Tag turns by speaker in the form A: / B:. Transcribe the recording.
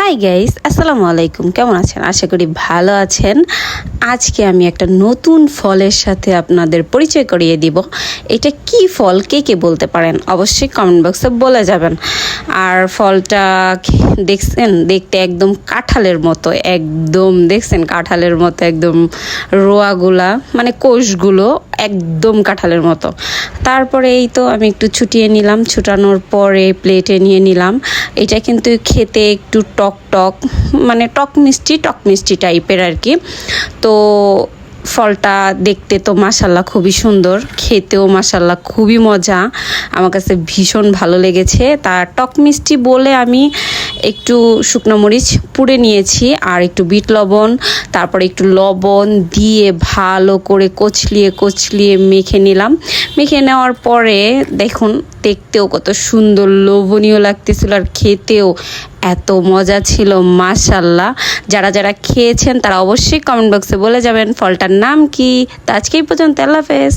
A: Hi guys, আসসালামু আলাইকুম। কেমন আছেন? আশা করি ভালো আছেন। আজকে আমি একটা নতুন ফলের সাথে আপনাদের পরিচয় করিয়ে দিব। এটা কি ফল, কে কে বলতে পারেন অবশ্যই কমেন্ট বক্সে বলে যাবেন। আর ফলটা দেখছেন, দেখতে একদম কাঁঠালের মতো, একদম দেখছেন কাঁঠালের মতো, একদম রোয়াগুলা মানে কোষগুলো একদম কাঁঠালের মতো। তারপরে এই তো আমি একটু ছুটিয়ে নিলাম, ছুটানোর পরে প্লেটে নিয়ে নিলাম। এটা কিন্তু খেতে একটু টক টক মানে টক মিষ্টি টাইপের আর কি। তো ফলটা দেখতে তো মাশাল্লাহ খুবই সুন্দর, খেতেও মাশাল্লাহ খুবই মজা, আমার কাছে ভীষণ ভালো লেগেছে। তার টক মিষ্টি বলে আমি একটু শুকনো মরিচ পুড়ে নিয়েছি আর একটু বিট লবণ, তারপরে একটু লবণ দিয়ে ভালো করে কচলিয়ে মেখে নিলাম। মেখে নেওয়ার পরে দেখুন দেখতেও কত সুন্দর লোভনীয় লাগতেছিল আর খেতেও এত মজা ছিল মাশাল্লাহ। যারা যারা খেয়েছেন তারা অবশ্যই কমেন্ট বক্সে বলে যাবেন ফলটার নাম কি। তো আজকে এই পর্যন্ত, আল্লাহ হাফেজ।